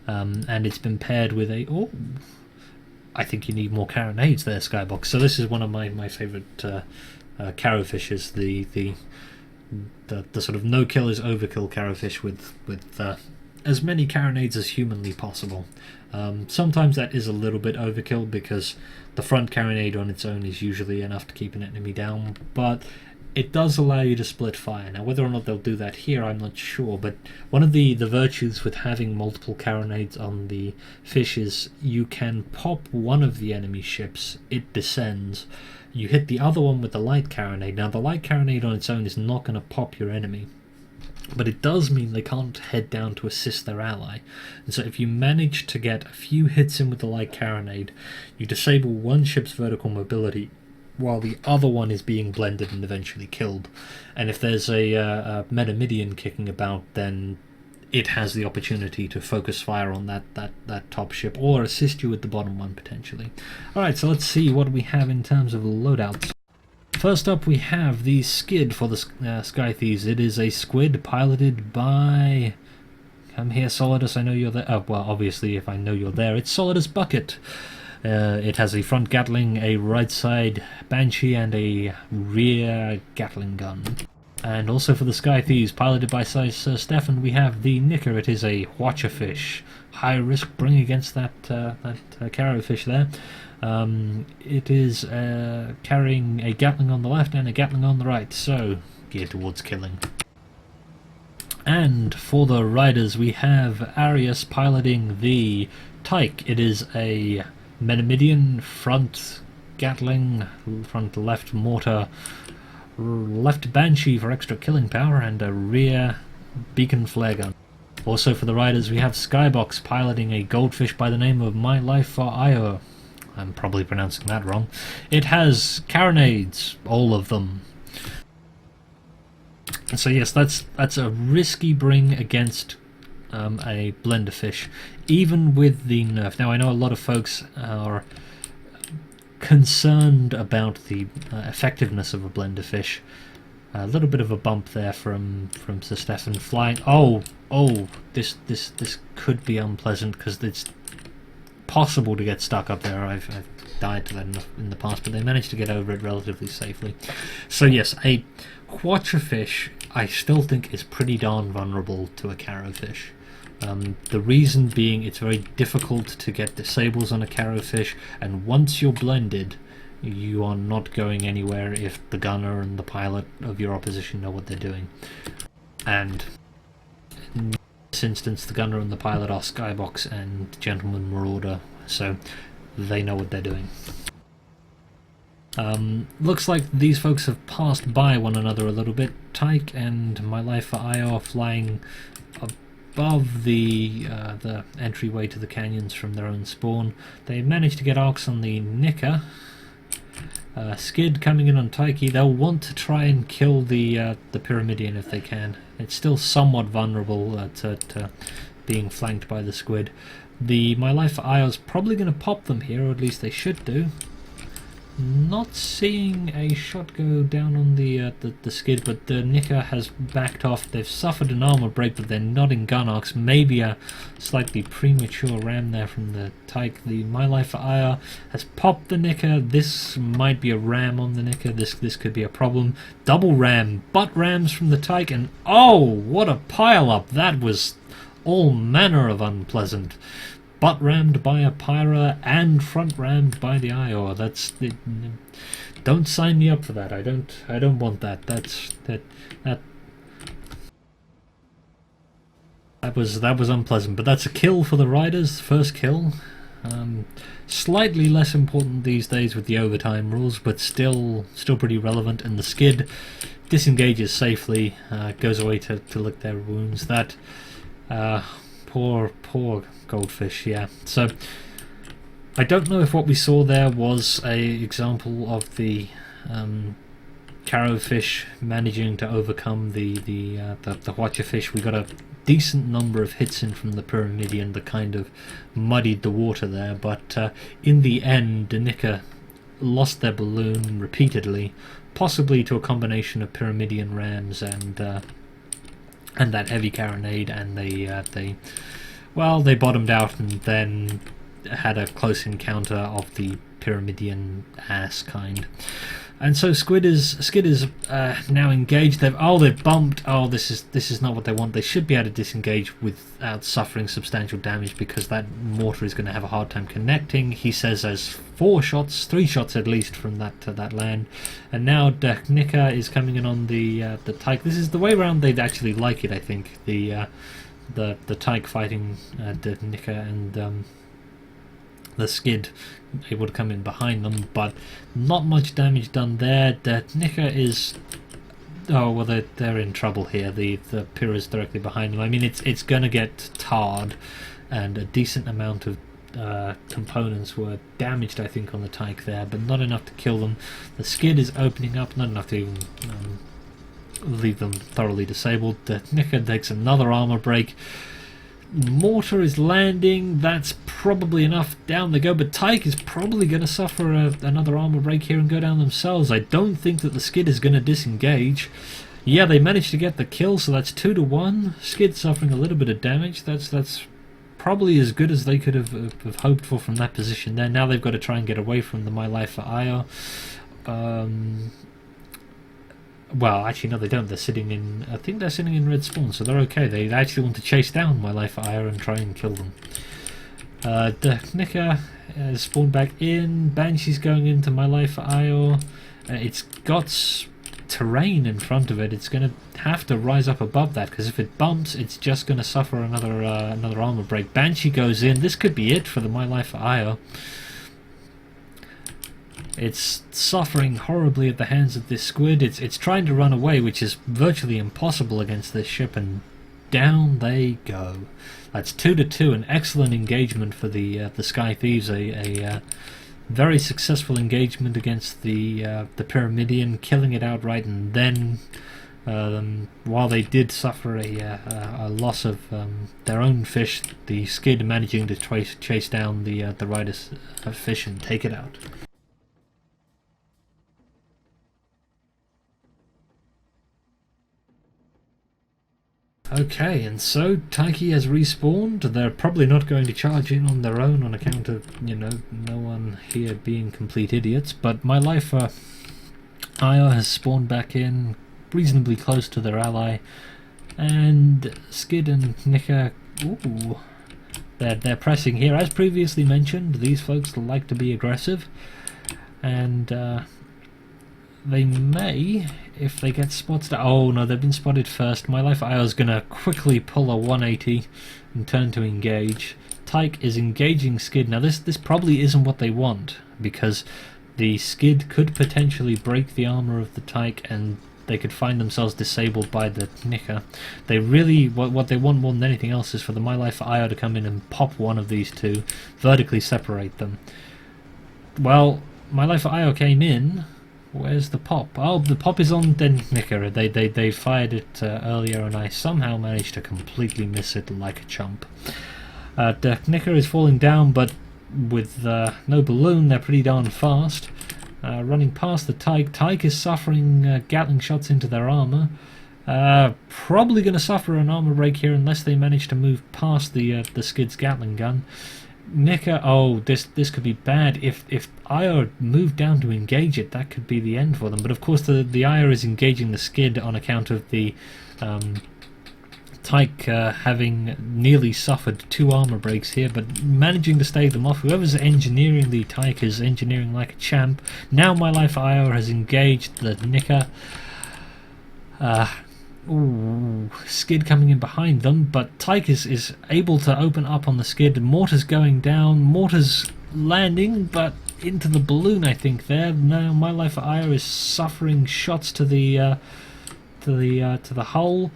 and it's been paired with a... Oh, I think you need more carronades there, Skybox. So this is one of my favourite carrowfishes, the sort of no-kill is overkill carrowfish with as many carronades as humanly possible. Sometimes that is a little bit overkill because the front carronade on its own is usually enough to keep an enemy down, but it does allow you to split fire. Now, whether or not they'll do that here, I'm not sure, but one of the virtues with having multiple carronades on the fish is you can pop one of the enemy ships, it descends, you hit the other one with the light carronade. Now, the light carronade on its own is not going to pop your enemy, but it does mean they can't head down to assist their ally. And so if you manage to get a few hits in with the light carronade, you disable one ship's vertical mobility while the other one is being blended and eventually killed. And if there's a Metamidian kicking about, then it has the opportunity to focus fire on that top ship or assist you with the bottom one potentially. Alright, so let's see what we have in terms of loadouts. First up, we have the skid for the Sky Thieves. It is a squid piloted by... Come here, Solidus, I know you're there. Oh, well, obviously, if I know you're there, it's Solidus Bucket. It has a front Gatling, a right side Banshee, and a rear Gatling gun. And also for the Sky Thieves, piloted by Sir Stefan, we have the Nicker. It is a Watcherfish. High risk bring against that carrowfish there. It is carrying a Gatling on the left and a Gatling on the right, so geared towards killing. And for the Riders, we have Arius piloting the Tyke. It is a Metamidian, front Gatling, front left mortar, left Banshee for extra killing power, and a rear beacon flare gun. Also for the Riders, we have Skybox piloting a goldfish by the name of My Life for Io. I'm probably pronouncing that wrong. It has carronades, all of them. So yes, that's a risky bring against a blender fish, even with the nerf. Now I know a lot of folks are concerned about the effectiveness of a blender fish. A little bit of a bump there from Sir Stefan flying. Oh, this could be unpleasant because it's possible to get stuck up there. I've died to that in the past, but they managed to get over it relatively safely. So yes, a Watcherfish I still think is pretty darn vulnerable to a carrowfish. The reason being it's very difficult to get disables on a carrowfish, and once you're blended, you are not going anywhere if the gunner and the pilot of your opposition know what they're doing. And in this instance, the gunner and the pilot are Skybox and Gentleman Marauder, so they know what they're doing. Looks like these folks have passed by one another a little bit. Tyke and My Life for Io are flying above the entryway to the canyons from their own spawn. They managed to get arcs on the Nicker. Skid coming in on Tyke. They'll want to try and kill the Pyramidian if they can. It's still somewhat vulnerable to being flanked by the squid. The My Life for Io is probably going to pop them here, or at least they should do. Not seeing a shot go down on the skid, but the Nicker has backed off. They've suffered an armor break, but they're not in gun arcs. Maybe a slightly premature ram there from the Tyke. The My Life for Io has popped the Nicker. This might be a ram on the Nicker. This could be a problem. Double ram, butt rams from the Tyke, and oh, what a pile up! That was all manner of unpleasant. Butt rammed by a Pyra and front rammed by the Io. That's it. Don't sign me up for that. I don't want that. That was unpleasant. But that's a kill for the Riders. First kill. Slightly less important these days with the overtime rules, but still pretty relevant. And the skid disengages safely. Goes away to lick their wounds. That poor goldfish, yeah. So I don't know if what we saw there was a example of the carrowfish managing to overcome the Watcherfish. We got a decent number of hits in from the Pyramidian that kind of muddied the water there, but in the end the Nicker lost their balloon repeatedly, possibly to a combination of Pyramidian rams and that heavy carronade, and they well, they bottomed out and then had a close encounter of the Pyramidian ass kind. And so Skid is now engaged. They've bumped. Oh, this is not what they want. They should be able to disengage without suffering substantial damage, because that mortar is going to have a hard time connecting. He says there's 3 shots at least from that land. And now Nika is coming in on the Tyke. This is the way around they'd actually like it, I think. The Tyke fighting Nika, and the Skid able to come in behind them, but not much damage done there. The Nika is... oh, well, they're in trouble here. The Pyra is directly behind them. I mean, it's going to get tarred, and a decent amount of components were damaged, I think, on the Tyke there, but not enough to kill them. The Skid is opening up, not enough to even leave them thoroughly disabled. The Nika takes another armor break. Mortar is landing. That's probably enough. Down they go, but Tyke is probably going to suffer another armor break here and go down themselves. I don't think that the Skid is going to disengage. Yeah, they managed to get the kill, so that's 2-1. Skid suffering a little bit of damage. That's probably as good as they could have hoped for from that position there. Now they've got to try and get away from the My Life for Io. Well, actually, no, they don't. They're sitting in... I think they're sitting in red spawn, so they're okay. They actually want to chase down My Life for Ire and try and kill them. The Nika has spawned back in. Banshee's going into My Life for Ire. It's got terrain in front of it. It's going to have to rise up above that, because if it bumps, it's just going to suffer another armor break. Banshee goes in. This could be it for the My Life for Ire. It's suffering horribly at the hands of this squid. It's trying to run away, which is virtually impossible against this ship, and down they go. That's 2-2, an excellent engagement for the Sky Thieves. A very successful engagement against the Pyramidian, killing it outright, and then while they did suffer a loss of their own fish, the Skid managing to chase down the Ryders fish and take it out. Okay, and so Tyke has respawned. They're probably not going to charge in on their own on account of, no one here being complete idiots, but My Life for Io has spawned back in reasonably close to their ally, and Skid and Nika, ooh, they're pressing here. As previously mentioned, these folks like to be aggressive, and they may, if they get spotted... oh no, they've been spotted first. My Life IO is going to quickly pull a 180 and turn to engage. Tyke is engaging Skid. Now this probably isn't what they want, because the Skid could potentially break the armor of the Tyke, and they could find themselves disabled by the Nika. They really... what they want more than anything else is for the My Life IO to come in and pop one of these two, vertically separate them. Well, My Life IO came in. Where's the pop? Oh, the pop is on Nika. They fired it earlier, and I somehow managed to completely miss it like a chump. Nika is falling down, but with no balloon, they're pretty darn fast. Running past the Tyke. Tyke is suffering Gatling shots into their armor. Probably going to suffer an armor break here unless they manage to move past the Skid's Gatling gun. Nika, oh, this could be bad. If Io moved down to engage it, that could be the end for them. But of course, the Io is engaging the Skid on account of the Tyke having nearly suffered 2 armor breaks here, but managing to stave them off. Whoever's engineering the Tyke is engineering like a champ. Now My Life Io has engaged the Nika. Ooh, Skid coming in behind them, but Tyke is able to open up on the Skid. Mortar's going down. Mortar's landing, but into the balloon, I think. There now, My Life for Ire is suffering shots to the hull.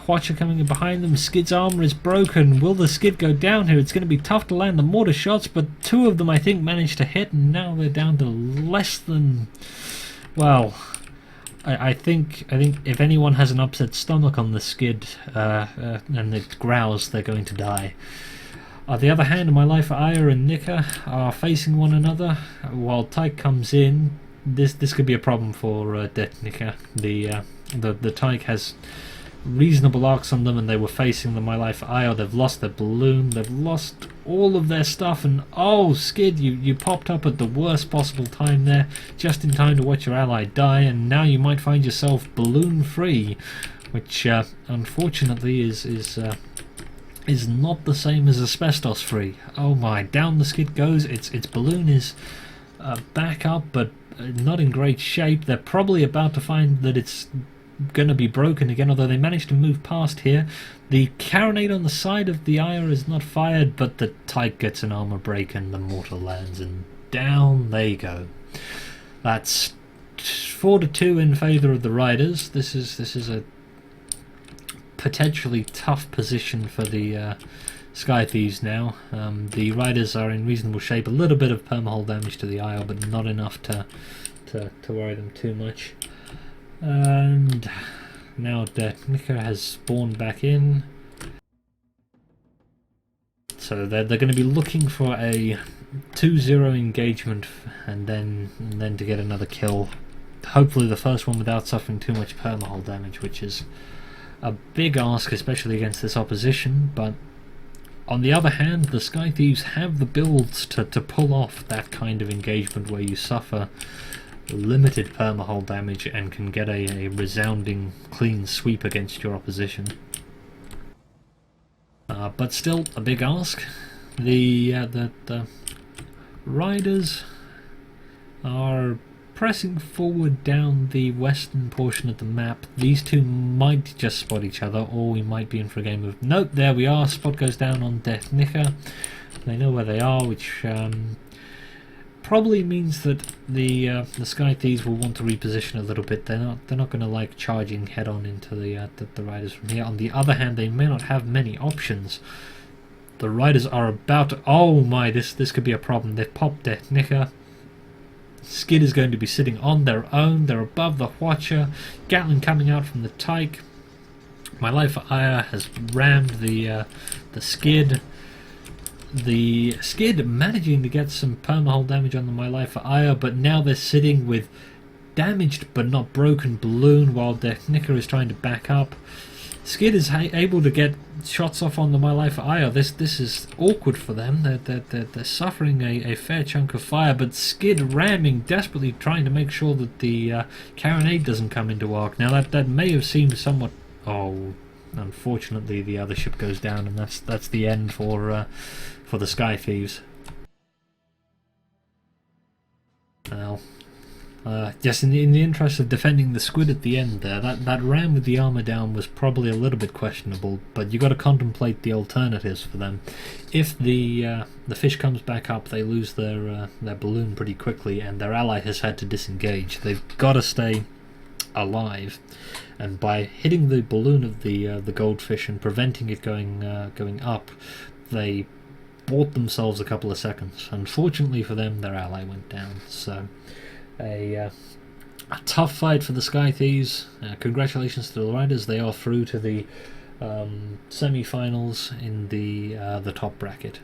Watcher coming in behind them. Skid's armor is broken. Will the Skid go down here? It's going to be tough to land the mortar shots, but 2 of them I think managed to hit, and now they're down to less than... well, I think if anyone has an upset stomach on the Skid and it growls, they're going to die. On the other hand, My Life for Ire and Nika are facing one another. While Tyke comes in, this could be a problem for Nika. The Tyke has reasonable arcs on them, and they were facing the My Life IO. They've lost their balloon, they've lost all of their stuff, and oh, Skid, you popped up at the worst possible time there, just in time to watch your ally die, and now you might find yourself balloon free, which unfortunately is not the same as asbestos free. Oh my, down the Skid goes. Its balloon is back up, but not in great shape. They're probably about to find that it's going to be broken again, although they managed to move past here. The carronade on the side of the Ire is not fired, but the Tyke gets an armor break and the mortar lands, and down they go. That's 4-2 in favour of the Riders. This is a potentially tough position for the Sky Thieves now. The Riders are in reasonable shape, a little bit of permahull damage to the Isle, but not enough to worry them too much. And now Nika has spawned back in, so they're going to be looking for a 2-0 engagement, and then to get another kill. Hopefully the first one without suffering too much permahull damage, which is a big ask, especially against this opposition. But on the other hand, the Sky Thieves have the builds to pull off that kind of engagement where you suffer limited permahull damage and can get a resounding clean sweep against your opposition. But still a big ask. The Riders are pressing forward down the western portion of the map. These two might just spot each other, or we might be in for a game of... Nope, there we are. Spot goes down on Nika. They know where they are, which probably means that the Sky Thieves will want to reposition a little bit. They're not going to like charging head on into the Riders from here. On the other hand, they may not have many options. The Riders are about to... Oh my, this could be a problem. They've popped Nika. Skid is going to be sitting on their own. They're above the Watcher. Gatling coming out from the Tyke. My Life Ire has rammed the Skid. The Skid managing to get some permahull damage on the My Life Ire, but now they're sitting with damaged but not broken balloon while Nika is trying to back up. Skid is able to get shots off on the My Life Ire. This is awkward for them. They're suffering a fair chunk of fire, but Skid ramming, desperately trying to make sure that the carronade doesn't come into arc. Now that may have seemed somewhat... Oh, unfortunately the other ship goes down, and that's the end for the Sky Thieves. Now, just in the interest of defending the Squid at the end there, that ram with the armor down was probably a little bit questionable, but you got to contemplate the alternatives for them. If the fish comes back up, they lose their balloon pretty quickly, and their ally has had to disengage. They've got to stay alive, and by hitting the balloon of the goldfish and preventing it going up, they bought themselves a couple of seconds. Unfortunately for them, their ally went down. So a tough fight for the Sky Thieves. Congratulations to the Riders. They are through to the semi-finals in the top bracket.